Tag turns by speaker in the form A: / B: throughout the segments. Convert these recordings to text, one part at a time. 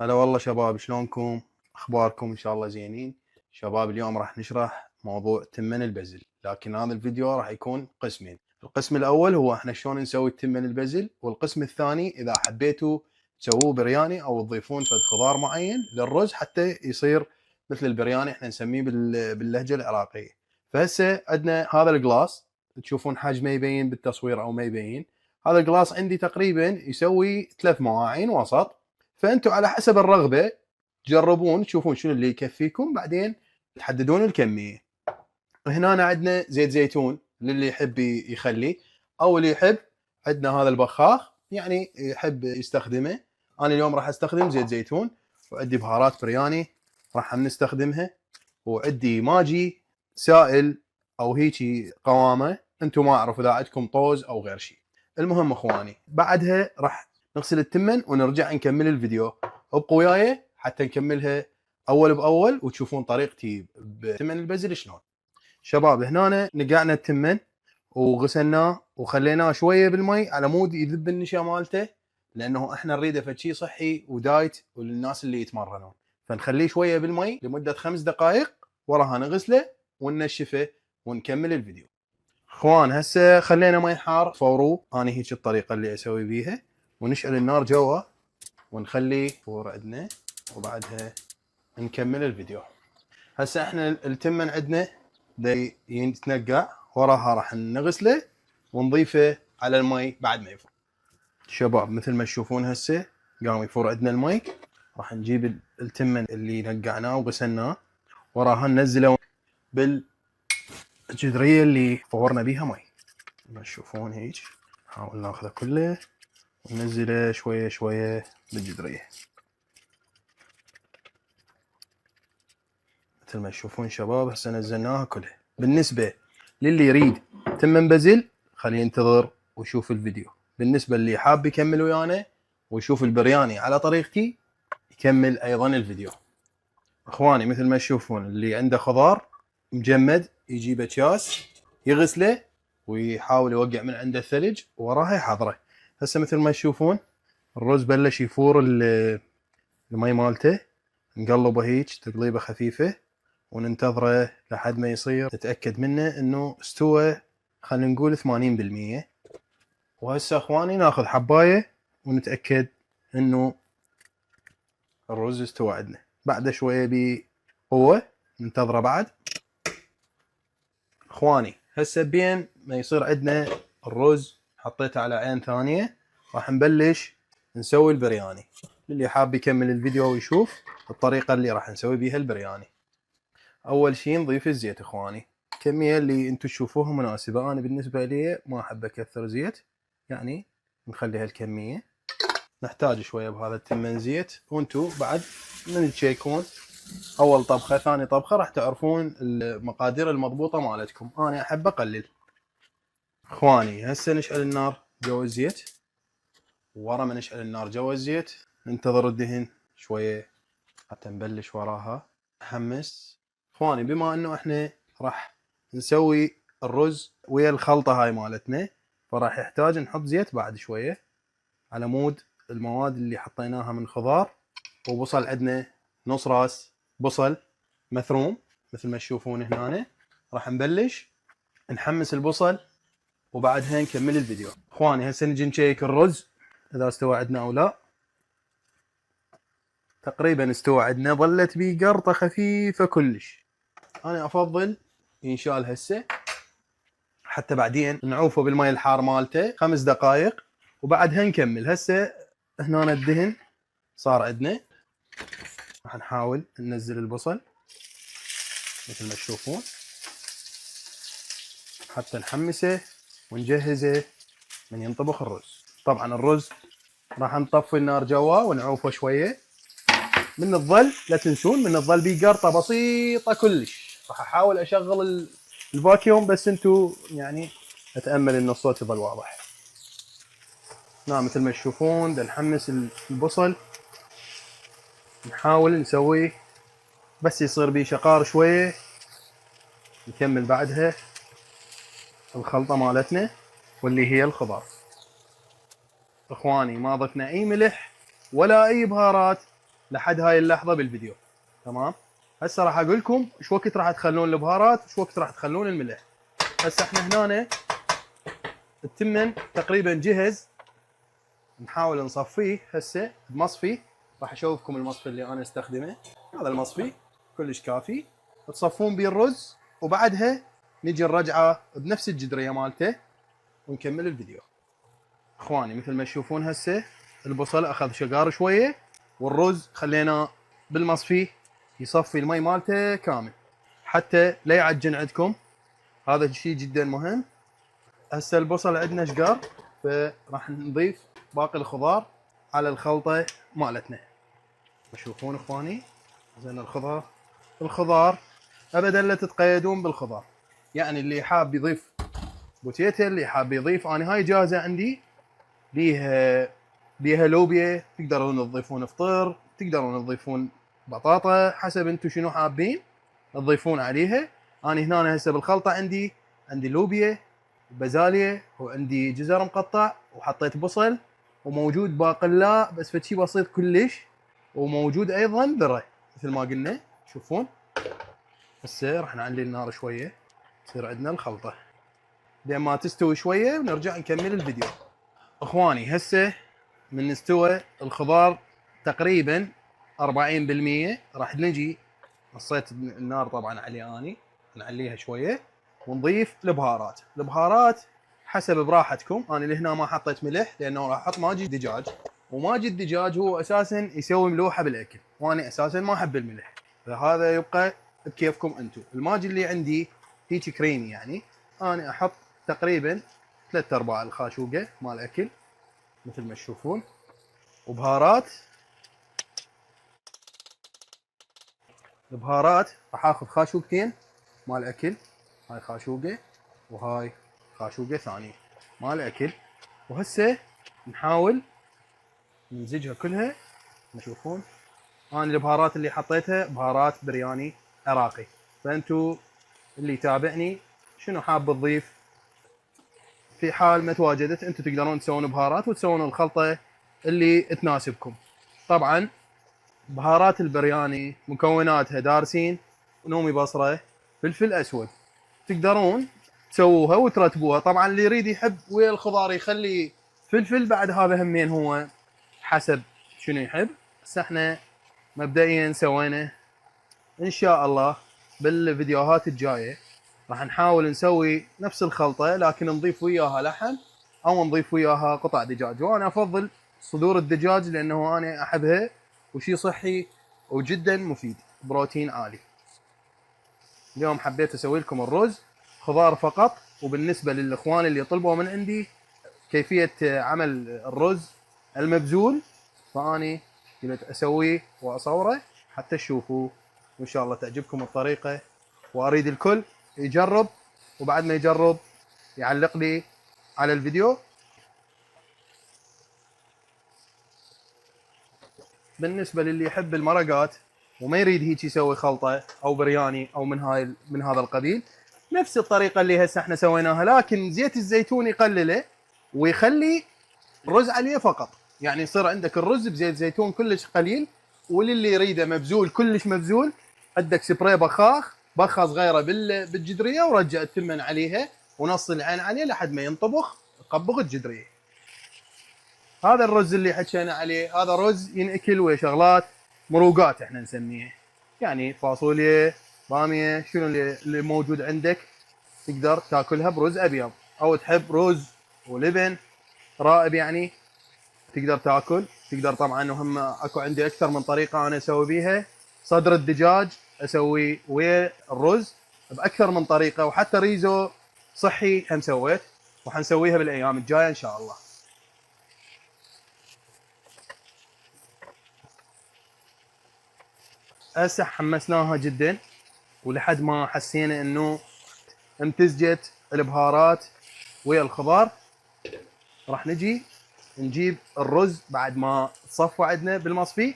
A: هلا والله شباب، شلونكم؟ اخباركم؟ ان شاء الله زينين. شباب اليوم راح نشرح موضوع تمن البزل، لكن هذا الفيديو راح يكون قسمين. القسم الاول هو احنا شلون نسوي التمن البزل، والقسم الثاني اذا حبيتوا تسووه برياني او تضيفون فد خضار معين للرز حتى يصير مثل البرياني، احنا نسميه باللهجه العراقيه. فهسه عندنا هذا الجلاس، تشوفون حجمه يبين بالتصوير او ما يبين. هذا الجلاس عندي تقريبا يسوي 3 مواعين وسط، فانتم على حسب الرغبه تجربون تشوفون شنو اللي يكفيكم، بعدين تحددون الكميه. هنا عندنا زيت زيتون للي يحب يخلي، او اللي يحب عندنا هذا البخاخ يعني يحب يستخدمه. انا اليوم راح استخدم زيت زيتون، وعندي بهارات برياني راح نستخدمها، وعندي ماجي سائل او هيجي قوامه، انتم ما اعرف اذا عندكم طوز او غير شيء. المهم اخواني، بعدها راح نغسل التمن ونرجع نكمل الفيديو. ابقوا وياي حتى نكملها اول باول وتشوفون طريقتي بتمن البزل شلون. شباب هنا نقعنا التمن وغسلناه وخليناه شويه بالمي على مود يذب النشا مالته، لانه احنا نريده فد شيء صحي ودايت وللناس اللي يتمرنون. فنخليه شويه بالمي لمده 5 دقائق، وراها نغسله وننشفه ونكمل الفيديو. اخوان هسه خلينا مي حار فوروه، انا هيك الطريقه اللي اسوي بيها. ونشعل النار جوا ونخلي فور عندنا، وبعدها نكمل الفيديو. هسه احنا التمن عندنا دا يتنقع، وراها راح نغسله ونضيفه على المي بعد ما يفور. شباب مثل ما تشوفون هسه قام يفور عندنا المي، راح نجيب التمن اللي نقعناه وغسلناه، وراها ننزله بالجدريه اللي فورنا بيها مي. ما تشوفون هيك، نحاول ناخذه كله وننزله شويه شويه بالجدريه مثل ما تشوفون. شباب هسه نزلناها كلها. بالنسبه للي يريد تمن بزل خليه ينتظر ويشوف الفيديو. بالنسبه اللي حاب يكمل ويانا ويشوف البرياني على طريقتي يكمل ايضا الفيديو. اخواني مثل ما تشوفون اللي عنده خضار مجمد يجيب اكياس يغسله ويحاول يوقع من عنده الثلج وراها يحضره. هسه مثل ما تشوفون الرز بلش يفور المي مالته، نقلبه هيك تقليبه خفيفه وننتظره لحد ما يصير نتاكد منه انه استوى، خلينا نقول 80%. وهسه اخواني ناخذ حبايه ونتاكد انه الرز استوى عندنا. بعد شويه بقوه ننتظره بعد. اخواني هسه بين ما يصير عندنا الرز حطيته على عين ثانيه، راح نبلش نسوي البرياني. اللي حاب يكمل الفيديو ويشوف الطريقه اللي راح نسوي بيها البرياني. اول شيء نضيف الزيت اخواني، الكميه اللي انتم تشوفوها مناسبه. انا بالنسبه لي ما احب اكثر زيت، يعني نخلي هالكميه. نحتاج شويه بهذا التمن زيت، وانتم بعد من تشيكون اول طبخه ثاني طبخه راح تعرفون المقادير المضبوطه مالتكم. انا احب اقلل. اخواني هسه نشعل النار جو الزيت، ورا ما نشعل النار جو الزيت ننتظر الدهن شويه حتى نبلش وراها نحمس. اخواني بما انه احنا راح نسوي الرز ويا الخلطه هاي مالتنا، فراح يحتاج نحط زيت بعد شويه على مود المواد اللي حطيناها من خضار. وبصل عندنا نص راس بصل مثروم مثل ما تشوفون هنا. راح نبلش نحمس البصل وبعدها نكمل الفيديو. اخواني هسه نجي نشيك الرز اذا استوى عندنا او لا. تقريبا استوى عندنا، ظلت بيه قرطه خفيفه كلش. انا افضل ينشال هسه حتى بعدين نعوفه بالماء الحار مالته 5 دقائق وبعدها نكمل. هسه هنا الدهن صار عندنا، راح نحاول ننزل البصل مثل ما تشوفون حتى نحمسه ونجهزه من ينطبخ الرز. طبعا الرز راح نطفي النار جوا ونعوفه شويه. من الظل لا تنسون من الظل بيه قرطه بسيطه كلش. راح احاول اشغل الفاكيوم بس انتم يعني اتامل ان الصوت يظل واضح. نعم مثل ما تشوفون دا نحمس البصل، نحاول نسويه بس يصير بيه شقار شويه. نكمل بعدها الخلطه مالتنا واللي هي الخضار. اخواني ما ضفنا اي ملح ولا اي بهارات لحد هاي اللحظه بالفيديو. تمام. هسه راح اقول لكم ايش وقت راح تخلون البهارات، ايش وقت راح تخلون الملح. هسه احنا هنا التمن تقريبا جهز، نحاول نصفيه هسه بمصفي. راح اشوفكم المصفي اللي انا استخدمه، هذا المصفي كلش كافي. تصفون بيه الرز وبعدها نجي نرجعه بنفس الجدريه مالته ونكمل الفيديو. اخواني مثل ما تشوفون هسه البصل اخذ شقار شويه، والرز خليناه بالمصفي يصفي المي مالته كامل حتى لا يعجن عندكم، هذا الشيء جدا مهم. هسه البصل عندنا شقار، فراح نضيف باقي الخضار على الخلطه مالتنا. تشوفون اخواني زين الخضار ابدا لا تتقيدون بالخضار، يعني اللي حاب يضيف بوتيتا، اللي حاب يضيف، انا هاي جاهزه عندي بيها لوبيا، تقدرون تضيفون فطير، تقدرون تضيفون بطاطا، حسب انتم شنو حابين تضيفون عليها. انا هنا هسه بالخلطه عندي لوبيا وبازاليا وعندي جزر مقطع وحطيت بصل وموجود باقلاء بس فشي بسيط كلش، وموجود ايضا ذره مثل ما قلنا. تشوفون هسه راح نعلي النار شويه تصير عندنا الخلطه لين ما تستوي شويه ونرجع نكمل الفيديو. اخواني هسه من استوى الخضار تقريبا 40%، راح نجي نصيت النار طبعا عليه، اني نعليها شويه ونضيف البهارات حسب براحتكم. انا لهنا ما حطيت ملح لانه راح احط ماجي دجاج، وماجي الدجاج هو اساسا يسوي ملوحه بالاكل، وانا اساسا ما احب الملح، فهذا يبقى بكيفكم انتم. الماجي اللي عندي هيك كريمي، يعني انا احط تقريبا 3/4 الخاشوقه مال الاكل مثل ما تشوفون. وبهارات البهارات راح اخذ خاشوقتين مال اكل، هاي خاشوقه وهاي خاشوقه ثانيه مال اكل. وهسه نحاول نمزجها كلها. تشوفون انا البهارات اللي حطيتها بهارات برياني عراقي، فانتو اللي يتابعني شنو حاب تضيف في حال ما تواجدت انتو تقدرون تسوون بهارات وتسوون الخلطه اللي تناسبكم. طبعا بهارات البرياني مكوناتها دارسين، نومي بصره، فلفل اسود، تقدرون تسووها وترتبوها. طبعا اللي يريد يحب ويا الخضار يخلي فلفل بعد، هذا همين هو حسب شنو يحب. بس احنا مبدئيا سوينا ان شاء الله بالفيديوهات الجايه راح نحاول نسوي نفس الخلطه لكن نضيف وياها لحم او نضيف وياها قطع دجاج، وانا افضل صدور الدجاج لانه انا احبها وشي صحي وجدا مفيد، بروتين عالي. اليوم حبيت اسوي لكم الرز خضار فقط، وبالنسبه للاخوان اللي طلبوا من عندي كيفيه عمل الرز المبذول فاني قلت اسويه واصوره حتى تشوفوا، وان شاء الله تعجبكم الطريقه. واريد الكل يجرب، وبعد ما يجرب يعلق لي على الفيديو. بالنسبه للي يحب المرقات وما يريد هيك يسوي خلطه او برياني او من هذا القبيل، نفس الطريقه اللي هسه احنا سويناها، لكن زيت الزيتون يقلله ويخلي الرز عليه فقط، يعني يصير عندك الرز بزيت زيتون كلش قليل. وللي يريده مبذول كلش مبذول، عندك سبراي بخه صغيره بالجدريه ورجع التمن عليها ونص العين عليه لحد ما ينطبخ، قبغ الجدريه. هذا الرز اللي حكينا عليه، هذا رز ينأكل ويا شغلات مروقات احنا نسميه، يعني فاصوليا، باميه، شنو اللي موجود عندك تقدر تاكلها برز ابيض، او تحب رز ولبن رائب يعني تقدر تاكل. تقدر طبعا وهم اكو عندي اكثر من طريقه انا اسوي بيها. صدر الدجاج اسوي ويا الرز باكثر من طريقه، وحتى ريزو صحي هم سويت وحنسويها بالايام الجايه ان شاء الله. هسه حمسناها جدا ولحد ما حسينا انه امتزجت البهارات ويا الخضار، راح نجيب الرز بعد ما تصفى عندنا بالمصفي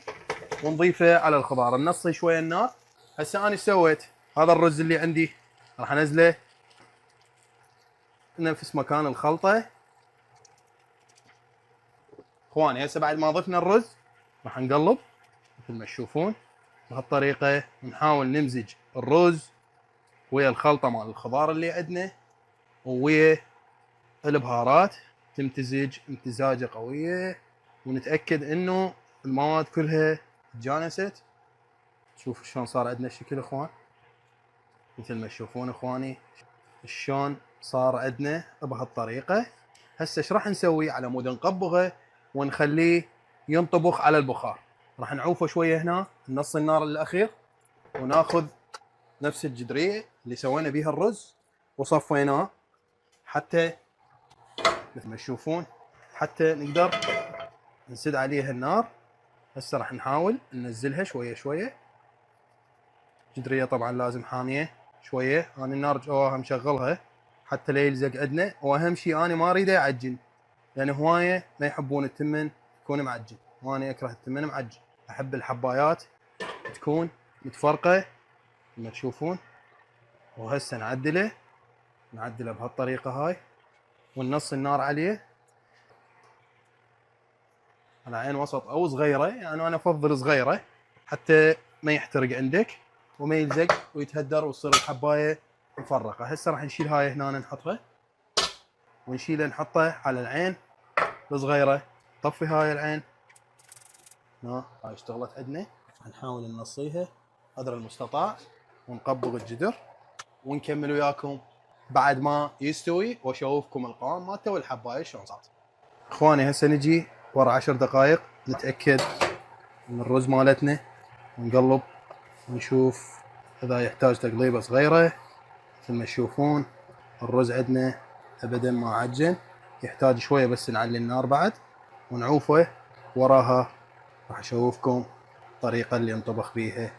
A: ونضيفه على الخضار، ننصي شويه النار. هسه انا سويت هذا الرز اللي عندي راح انزله نفس مكان الخلطه. اخواني هسه بعد ما ضفنا الرز راح نقلب مثل ما تشوفون بهالطريقه. ونحاول نمزج الرز ويا الخلطه مال الخضار اللي عندنا ويا البهارات، تمتزج امتزاجه قويه، ونتاكد انه المواد كلها تجانست. شوفوا شلون صار عندنا الشكل اخوان، مثل ما تشوفون اخواني شلون صار عندنا بهالطريقه. هسه ايش راح نسوي؟ على مود نقبغه ونخليه ينطبخ على البخار. راح نعوفه شويه هنا نص النار الاخير، وناخذ نفس الجدريه اللي سوينا بيها الرز وصفيناه، حتى مثل ما تشوفون حتى نقدر نسد عليها النار. هسه راح نحاول ننزلها شويه شويه. جدريه طبعا لازم حاميه شويه. انا النار جواها مشغلها حتى لا يلزق عندنا، واهم شيء انا ما اريده يعجن، لان هوايه ما يحبون التمن يكون معجن، وانا اكره التمن معجن، احب الحبايات تكون متفرقه كما تشوفون. وهسه نعدله بهالطريقه هاي، وننص النار عليه على عين وسط او صغيره، يعني انا افضل صغيره حتى ما يحترق عندك وما يلزق ويتهدر وتصير الحبايه مفرقه. هسه راح نشيل هاي هنا نحطها، ونشيله نحطه على العين الصغيره. طفي هاي العين هنا، هاي اشتغلت عندنا. نحاول ننصيها قدر المستطاع ونقبض الجدر، ونكمل وياكم بعد ما يستوي واشوفكم القوام مالته والحبايه شلون صارت. اخواني هسه نجي ورا 10 دقائق نتاكد من الرز مالتنا، ونقلب ونشوف اذا يحتاج تقليبه صغيره. مثل ما تشوفون الرز عندنا ابدا ما عجن، يحتاج شويه بس نعلي النار بعد ونعوفه. وراها راح اشوفكم الطريقه اللي انطبخ بيها،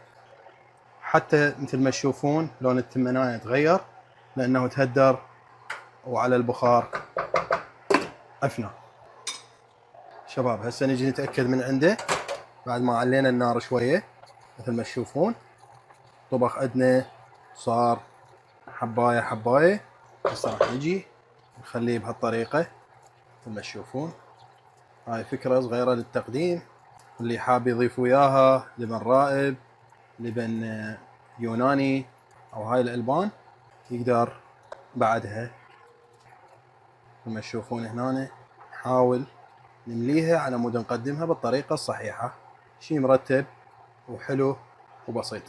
A: حتى مثل ما تشوفون لون التمنايه تغير لانه تهدر وعلى البخار عفنا. شباب هسه نجي نتاكد من عنده بعد ما علينا النار شويه. مثل ما تشوفون طبخ عندنا صار حبايه حبايه. هسه راح نجي نخليه بهالطريقه مثل ما تشوفون. هاي فكره صغيره للتقديم، اللي حاب يضيف وياها لبن رائب، لبن يوناني، او هاي الالبان يقدر بعدها. مثل ما تشوفون هنا نحاول نمليها على مود نقدمها بالطريقه الصحيحه، شيء مرتب وحلو وبسيط.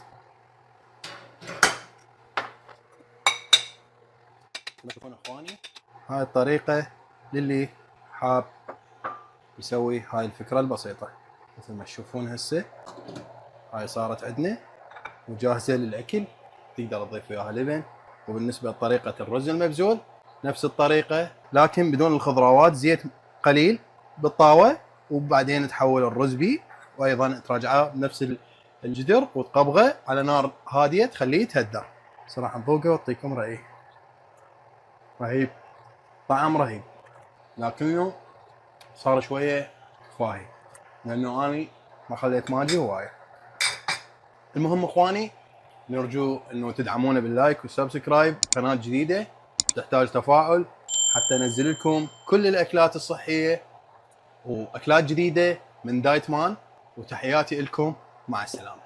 A: كما تشوفون اخواني هاي الطريقه للي حاب يسوي هاي الفكره البسيطه. مثل ما تشوفون هسه هاي صارت عندنا وجاهزه للاكل، تقدر تضيف وياها لبن. وبالنسبه لطريقه الرز المبذول نفس الطريقه لكن بدون الخضروات، زيت قليل بالطاوه وبعدين تحول الرز بيه، وايضا تراجعه بنفس الجدر وتقبغه على نار هاديه تخليه يتهدر. صراحه نذوقه واعطيكم رايي. رهيب، طعم رهيب، لكنه صار شويه فاهي لانه اني ما خليت ماجي هوايه. المهم اخواني نرجو انه تدعمونا باللايك والسبسكرايب. قناه جديده تحتاج تفاعل حتى انزل لكم كل الاكلات الصحيه واكلات جديده من دايت مان. وتحياتي لكم، مع السلامه.